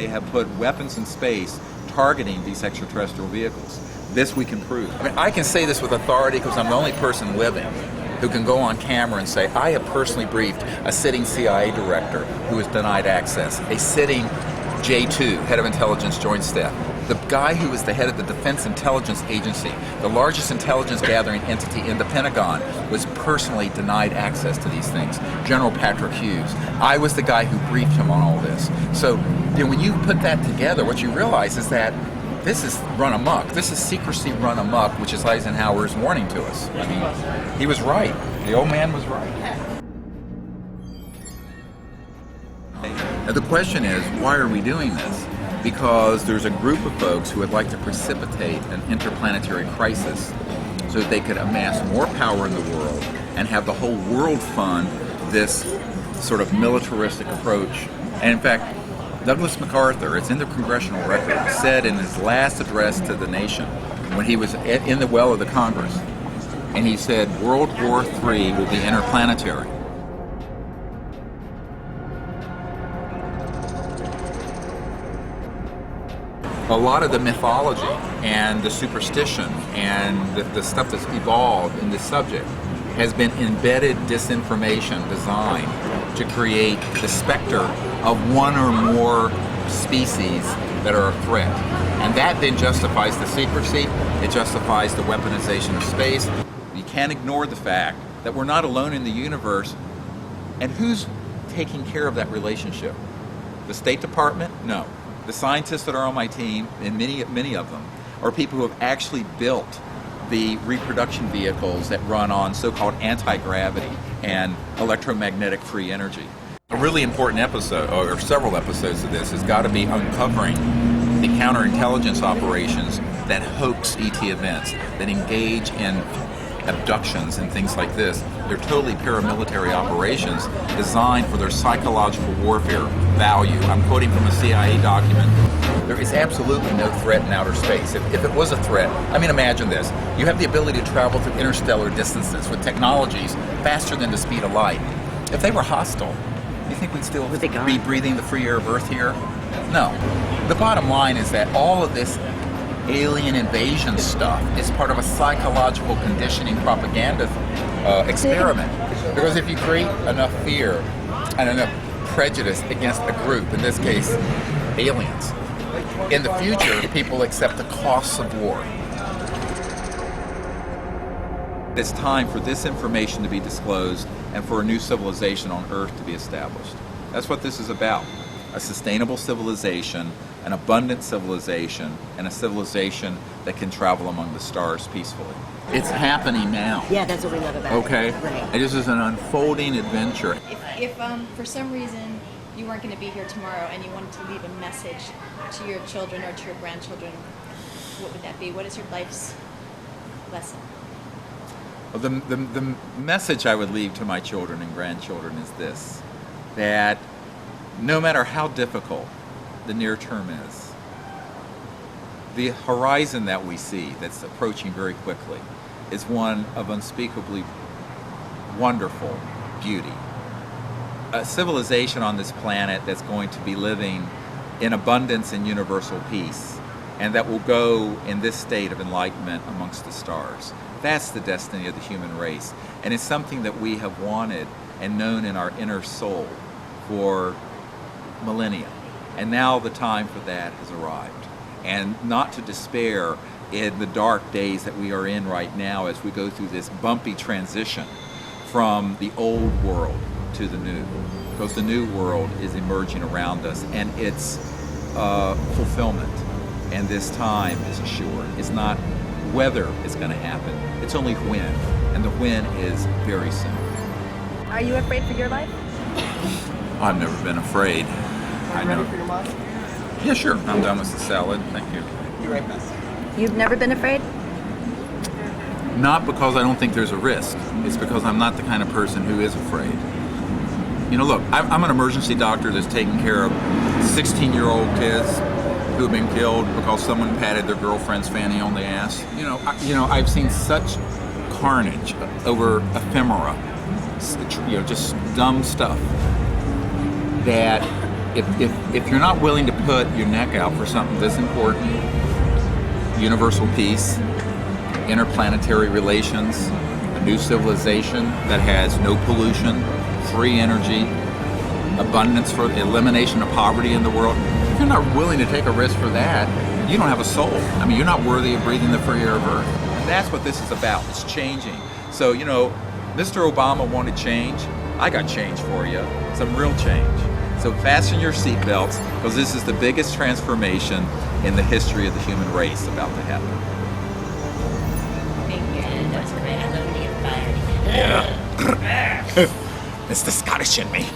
they have put weapons in space targeting these extraterrestrial vehicles. This we can prove. I mean, I can say this with authority because I'm the only person living who can go on camera and say, I have personally briefed a sitting CIA director who was denied access, a sitting J2, head of intelligence joint staff, the guy who was the head of the Defense Intelligence Agency, the largest intelligence gathering entity in the Pentagon, was personally denied access to these things. General Patrick Hughes. I was the guy who briefed him on all this. So when you put that together, what you realize is that this is run amok. This is secrecy run amok, which is Eisenhower's warning to us. I mean, he was right. The old man was right. Now the question is, why are we doing this? Because there's a group of folks who would like to precipitate an interplanetary crisis so that they could amass more power in the world and have the whole world fund this sort of militaristic approach. And in fact, Douglas MacArthur, it's in the congressional record, said in his last address to the nation when he was in the well of the Congress, and he said, World War III will be interplanetary. A lot of the mythology and the superstition and the stuff that's evolved in this subject has been embedded disinformation designed to create the specter of one or more species that are a threat. And that then justifies the secrecy, it justifies the weaponization of space. You can't ignore the fact that we're not alone in the universe. And who's taking care of that relationship? The State Department? No. The scientists that are on my team, and many of them, are people who have actually built the reproduction vehicles that run on so-called anti-gravity and electromagnetic free energy. A really important episode, or several episodes of this, has got to be uncovering the counterintelligence operations that hoax ET events, that engage in abductions and things like this. They're totally paramilitary operations designed for their psychological warfare value. I'm quoting from a CIA document. There is absolutely no threat in outer space. If it was a threat, I mean, imagine this. You have the ability to travel through interstellar distances with technologies faster than the speed of light. If they were hostile, you think we'd still be breathing the free air of Earth here? No. The bottom line is that all of this alien invasion stuff is part of a psychological conditioning propaganda experiment. Because if you create enough fear and enough prejudice against a group, in this case, aliens, in the future, people accept the costs of war. It's time for this information to be disclosed and for a new civilization on Earth to be established. That's what this is about. A sustainable civilization, an abundant civilization, and a civilization that can travel among the stars peacefully. It's happening now. Yeah, that's what we love about it. Right. And this is an unfolding adventure. If for some reason you weren't going to be here tomorrow and you wanted to leave a message to your children or to your grandchildren, what would that be? What is your life's lesson? Well, the message I would leave to my children and grandchildren is this, that no matter how difficult the near term is, the horizon that we see that's approaching very quickly is one of unspeakably wonderful beauty. A civilization on this planet that's going to be living in abundance and universal peace, and that will go in this state of enlightenment amongst the stars. That's the destiny of the human race, and it's something that we have wanted and known in our inner soul for millennia. And now the time for that has arrived. And not to despair in the dark days that we are in right now as we go through this bumpy transition from the old world to the new. Because the new world is emerging around us, and its fulfillment and this time is assured. It's not whether it's going to happen, it's only when. And the when is very soon. Are you afraid for your life? I've never been afraid. Are you ready for your mom? Yeah, sure. I'm done with the salad. Thank you. You're right, Bess. You've never been afraid? Not because I don't think there's a risk. It's because I'm not the kind of person who is afraid. You know, look, I'm an emergency doctor that's taking care of 16-year-old kids who have been killed because someone patted their girlfriend's fanny on the ass. I've seen such carnage over ephemera, just dumb stuff, that if you're not willing to put your neck out for something this important, universal peace, interplanetary relations, a new civilization that has no pollution, free energy, abundance for elimination of poverty in the world, if you're not willing to take a risk for that, you don't have a soul. I mean, you're not worthy of breathing the free air of Earth. And that's what this is about. It's changing. So, you know, Mr. Obama wanted change. I got change for you, some real change. So fasten your seatbelts, because this is the biggest transformation in the history of the human race about to happen. Thank you. That was great. I love when you get fired. Yeah. It's the Scottish in me.